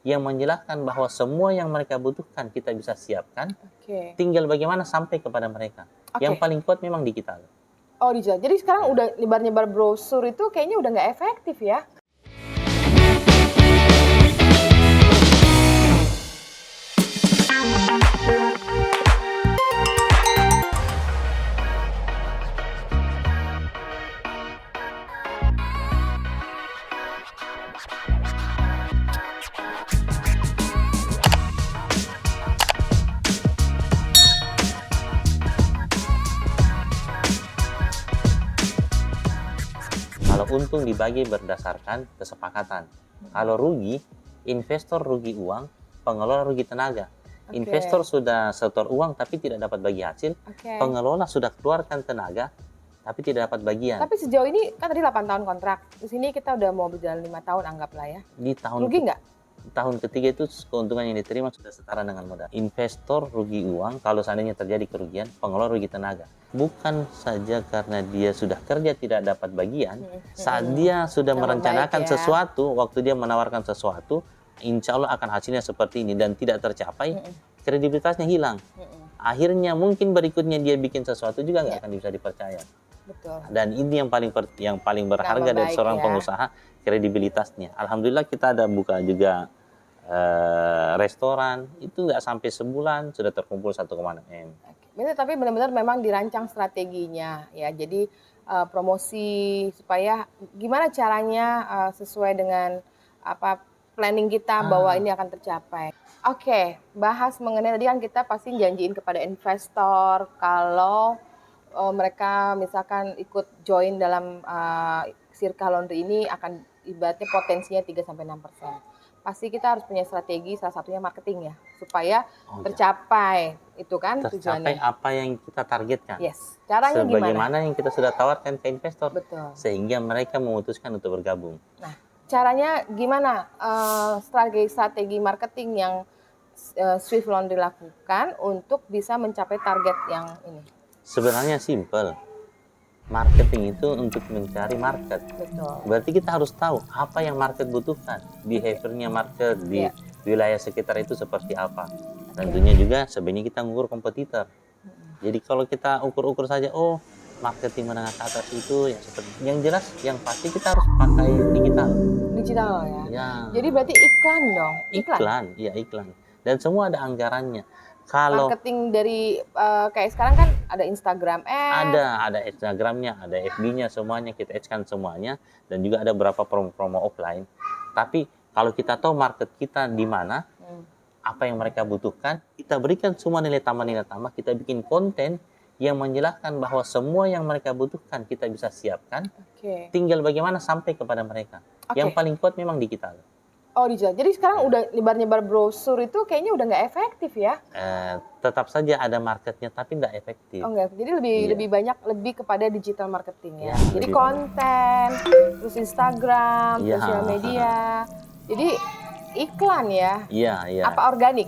yang menjelaskan bahwa semua yang mereka butuhkan kita bisa siapkan, Oke. tinggal bagaimana sampai kepada mereka. Yang Oke. paling kuat memang digital. Oh, digital. Jadi sekarang Ya. udah nyebar-nyebar brosur itu kayaknya udah nggak efektif ya? Kalau untung dibagi berdasarkan kesepakatan. Kalau rugi, investor rugi uang, pengelola rugi tenaga. Oke. Investor sudah setor uang tapi tidak dapat bagi hasil, Oke. pengelola sudah keluarkan tenaga tapi tidak dapat bagian. Tapi sejauh ini kan tadi 8 tahun kontrak. Di sini kita udah mau berjalan 5 tahun anggaplah ya. Di Rugi nggak? tahun ketiga itu keuntungan yang diterima sudah setara dengan modal. Investor rugi uang kalau seandainya terjadi kerugian, pengelola rugi tenaga. Bukan saja karena dia sudah kerja tidak dapat bagian, saat dia sudah Nama merencanakan baik ya. sesuatu, waktu dia menawarkan sesuatu, insya Allah akan hasilnya seperti ini dan tidak tercapai, kredibilitasnya hilang. Akhirnya mungkin berikutnya dia bikin sesuatu juga nggak akan bisa dipercaya. Betul. Dan ini yang paling berharga Nama dari baik seorang ya. pengusaha, kredibilitasnya. Alhamdulillah kita ada buka juga restoran, itu nggak sampai sebulan sudah terkumpul 1,6 M. Benar, tapi benar-benar memang dirancang strateginya ya. Jadi promosi supaya gimana caranya sesuai dengan apa planning kita bahwa ini akan tercapai. Oke, bahas mengenai tadi kan kita pasti janjiin kepada investor kalau mereka misalkan ikut join dalam Sirka Laundry ini akan ibaratnya potensinya 3-6%. Pasti kita harus punya strategi, salah satunya marketing ya, supaya tercapai itu kan Tercapai tujuannya. apa yang kita targetkan. Yes, caranya gimana? Sebagaimana yang kita sudah tawarkan ke investor. Betul. Sehingga mereka memutuskan untuk bergabung. Nah, caranya gimana strategi marketing yang Swift Laundry lakukan untuk bisa mencapai target yang ini? Sebenarnya simple. Marketing itu untuk mencari market. Betul. Berarti kita harus tahu apa yang market butuhkan. Behaviornya market di wilayah sekitar itu seperti apa. Tentunya juga sebenarnya kita mengukur kompetitor. Jadi kalau kita ukur-ukur saja, oh marketing menengah ke atas itu yang seperti yang jelas, yang pasti kita harus pakai digital. Digital ya. Ya. Jadi berarti iklan dong. Iklan, iya iklan. Dan semua ada anggarannya. Kalau marketing dari kayak sekarang kan ada Instagram Ads. ada Instagramnya, ada FB-nya, semuanya kita ads-kan semuanya, dan juga ada beberapa promo-promo offline. Tapi kalau kita tahu market kita di mana, apa yang mereka butuhkan, kita berikan semua nilai tambah, kita bikin konten yang menjelaskan bahwa semua yang mereka butuhkan kita bisa siapkan. Tinggal bagaimana sampai kepada mereka. Yang paling kuat memang digital. Oh, digital. Jadi sekarang udah nyebar-nyebar brosur itu kayaknya udah nggak efektif ya? Tetap saja ada marketnya tapi nggak efektif. Oh enggak, jadi lebih banyak lebih kepada digital marketing ya. Jadi lebih konten, terus Instagram, sosial media. Jadi iklan ya. Iya. Apa organik?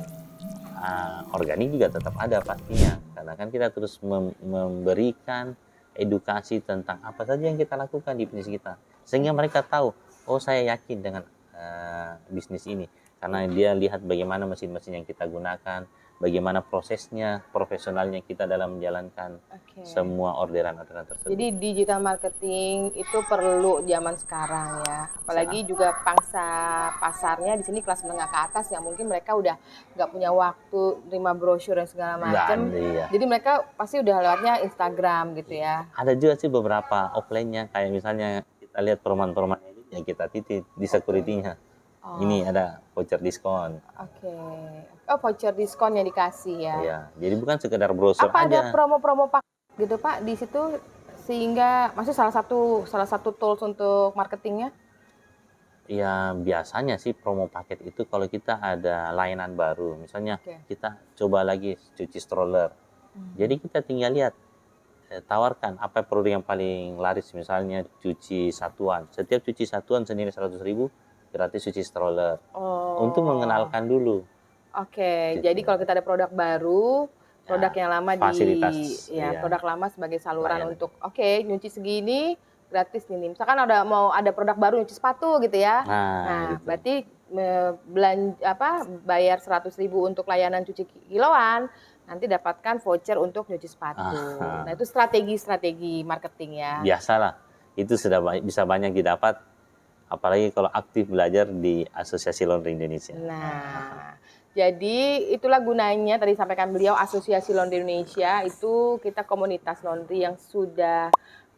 Organik juga tetap ada pastinya. Karena kan kita terus memberikan edukasi tentang apa saja yang kita lakukan di bisnis kita. Sehingga mereka tahu, oh saya yakin dengan bisnis ini. Karena dia lihat bagaimana mesin-mesin yang kita gunakan, bagaimana prosesnya, profesionalnya kita dalam menjalankan semua orderan-orderan tersebut. Jadi digital marketing itu perlu zaman sekarang ya. Apalagi juga pangsa pasarnya di sini kelas menengah ke atas yang mungkin mereka udah nggak punya waktu terima brosur dan segala macam. Jadi mereka pasti udah lewatnya Instagram gitu ya. Ada juga sih beberapa offline-nya, kayak misalnya kita lihat perumahan-perumahan itu yang kita titip di security-nya. Ini ada voucher diskon. Oh, voucher diskon yang dikasih ya. Iya, jadi bukan sekedar brosur apa aja. ada promo-promo pak gitu Pak di situ sehingga maksud salah satu tools untuk marketingnya? Ya biasanya sih promo paket itu kalau kita ada layanan baru, misalnya kita coba lagi cuci stroller. Jadi kita tinggal lihat, tawarkan apa produk yang paling laris, misalnya cuci satuan. Setiap cuci satuan senilai 100.000 gratis cuci stroller. Untuk mengenalkan dulu. Gitu. Jadi kalau kita ada produk baru, produk yang lama produk lama sebagai saluran untuk nyuci segini gratis ini. Misalkan mau ada produk baru nyuci sepatu gitu ya. Nah, berarti bayar 100.000 untuk layanan cuci kiloan, nanti dapatkan voucher untuk nyuci sepatu. Ah. Nah, itu strategi-strategi marketing ya. Biasalah, itu sudah bisa banyak didapat, apalagi kalau aktif belajar di Asosiasi Laundry Indonesia. Nah, jadi itulah gunanya tadi sampaikan beliau, Asosiasi Laundry Indonesia itu kita komunitas laundry yang sudah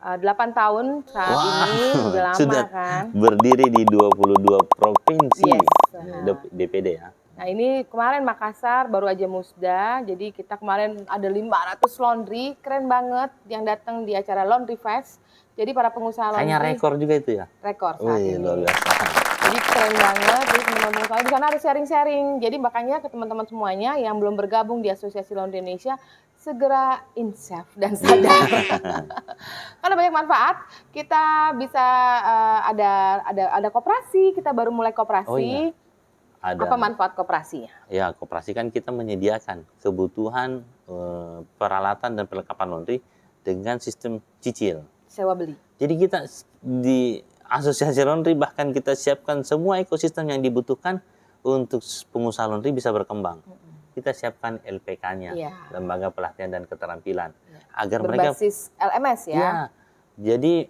8 tahun saat ini, sudah lama sudah kan. berdiri di 22 provinsi. Yes. DPD ya. Nah, ini kemarin Makassar baru aja musda, jadi kita kemarin ada 500 laundry, keren banget yang datang di acara Laundry Fest. Jadi para pengusaha laundry. Hanya rekor juga itu ya? Rekor saat Wih, ini. luar biasa. Jadi keren banget, jadi teman-teman pengusaha di sana ada sharing-sharing. Jadi makanya ke teman-teman semuanya yang belum bergabung di Asosiasi Laundry Indonesia, segera insaf dan sadar. Karena banyak manfaat, kita bisa ada koperasi, kita baru mulai koperasi. Oh iya. Apa manfaat koperasinya? Ya, koperasi kan kita menyediakan kebutuhan peralatan dan perlengkapan laundry dengan sistem cicil. Sewa beli. Jadi kita di Asosiasi Laundry bahkan kita siapkan semua ekosistem yang dibutuhkan untuk pengusaha laundry bisa berkembang. Kita siapkan LPK-nya, Lembaga Pelatihan dan Keterampilan, agar berbasis LMS ya. Ya. Jadi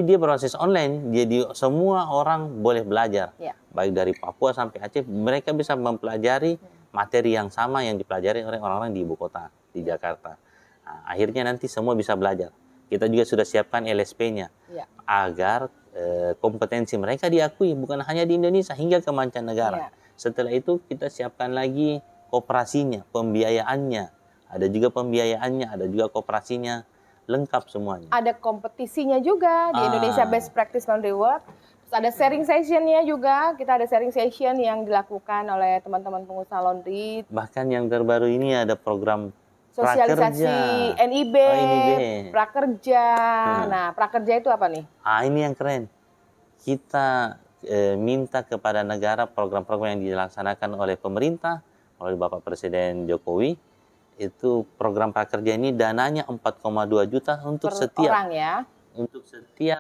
dia berbasis online, jadi semua orang boleh belajar. Baik dari Papua sampai Aceh, mereka bisa mempelajari materi yang sama yang dipelajari oleh orang-orang di ibu kota, di Jakarta. Nah, akhirnya nanti semua bisa belajar. Kita juga sudah siapkan LSP-nya agar kompetensi mereka diakui bukan hanya di Indonesia hingga ke mancanegara. Setelah itu kita siapkan lagi koperasinya, pembiayaannya. Ada juga pembiayaannya, ada juga koperasinya, lengkap semuanya. Ada kompetisinya juga di Indonesia Best Practice Laundry Work. Terus ada sharing session-nya juga. Kita ada sharing session yang dilakukan oleh teman-teman pengusaha laundry. Bahkan yang terbaru ini ada program sosialisasi prakerja. NIB, NIB. prakerja. Nah, prakerja itu apa nih? Ini yang keren. Kita minta kepada negara program-program yang dilaksanakan oleh pemerintah, oleh Bapak Presiden Jokowi, itu program prakerja ini dananya 4,2 juta untuk setiap orang ya. Untuk setiap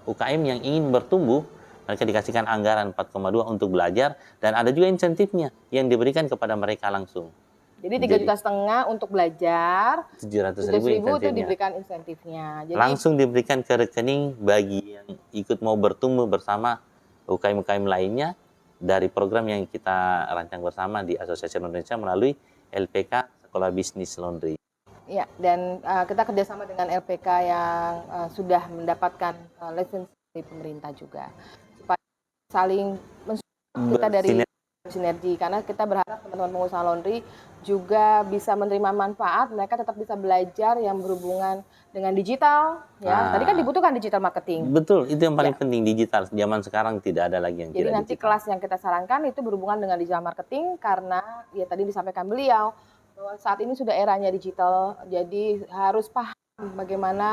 UKM yang ingin bertumbuh, mereka dikasihkan anggaran 4,2 untuk belajar, dan ada juga insentifnya yang diberikan kepada mereka langsung. Jadi 3,5 juta untuk belajar, 700.000 itu diberikan insentifnya. Jadi, langsung diberikan ke rekening bagi yang ikut mau bertumbuh bersama UKM-UKM lainnya dari program yang kita rancang bersama di Asosiasi Indonesia melalui LPK Sekolah Bisnis Laundry. Ya, dan kita kerjasama dengan LPK yang sudah mendapatkan lisensi dari pemerintah juga. Supaya saling mensupport kita dari sinergi, karena kita berharap teman-teman pengusaha laundry juga bisa menerima manfaat, mereka tetap bisa belajar yang berhubungan dengan digital ya. Tadi kan dibutuhkan digital marketing. Betul, itu yang paling penting, digital. Zaman sekarang tidak ada lagi yang Jadi tidak nanti digital. kelas yang kita sarankan itu berhubungan dengan digital marketing, karena ya tadi disampaikan beliau bahwa saat ini sudah eranya digital, jadi harus paham bagaimana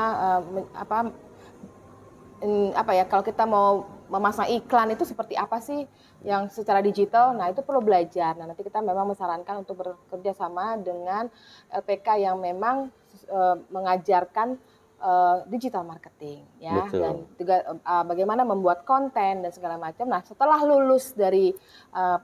kalau kita mau memasang iklan itu seperti apa sih yang secara digital. Nah, itu perlu belajar. Nah, nanti kita memang mensarankan untuk bekerja sama dengan LPK yang memang mengajarkan digital marketing ya. Betul. Dan juga bagaimana membuat konten dan segala macam. Nah, setelah lulus dari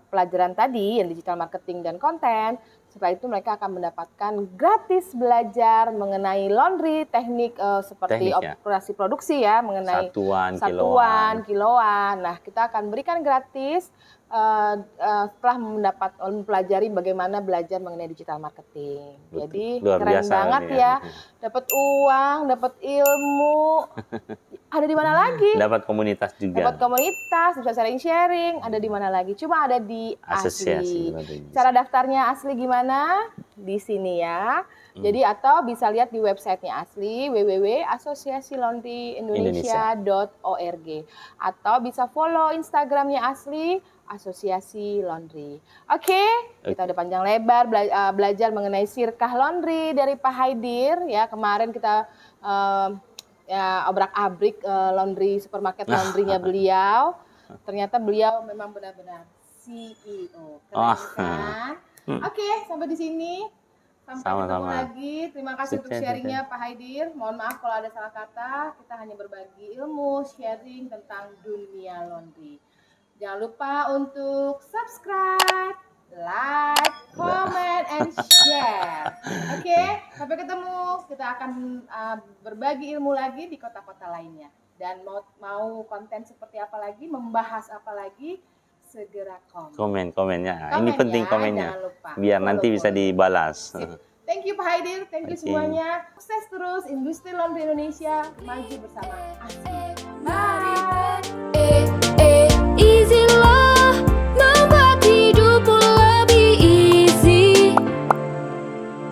pelajaran tadi yang digital marketing dan konten, setelah itu mereka akan mendapatkan gratis belajar mengenai laundry, teknik seperti operasi produksi ya, mengenai satuan, kiloan. Nah, kita akan berikan gratis setelah mempelajari bagaimana belajar mengenai digital marketing. Betul. Jadi luar keren banget ya, dapat uang, dapat ilmu. Ada di mana lagi? Dapat komunitas juga. Dapat komunitas, bisa sharing-sharing. Ada di mana lagi? Cuma ada di Asli. Cara daftarnya Asli gimana? Di sini ya. Jadi atau bisa lihat di websitenya Asli, www.asosiasilaundryindonesia.org. Atau bisa follow Instagramnya Asli, Asosiasi Laundry. Oke, kita udah panjang lebar belajar mengenai sirkah laundry dari Pak Haidir ya. Kemarin kita obrak-abrik laundry, supermarket laundrynya beliau. Ternyata beliau memang benar-benar CEO. Keren kan? Oke, sampai di sini. Sampai ketemu lagi. Terima kasih untuk sharingnya Pak Haidir. Mohon maaf kalau ada salah kata. Kita hanya berbagi ilmu, sharing tentang dunia laundry. Jangan lupa untuk subscribe, like, comment, and share. Oke, sampai ketemu. Kita akan berbagi ilmu lagi di kota-kota lainnya. Dan mau konten seperti apa lagi, membahas apa lagi, segera komen. Komennya. Komen Ini penting ya, komennya. jangan lupa. Biar nanti bisa dibalas. Sip. Thank you Pak Haidir, thank you Oke. semuanya. Sukses terus industri laundry Indonesia, maju bersama ASI.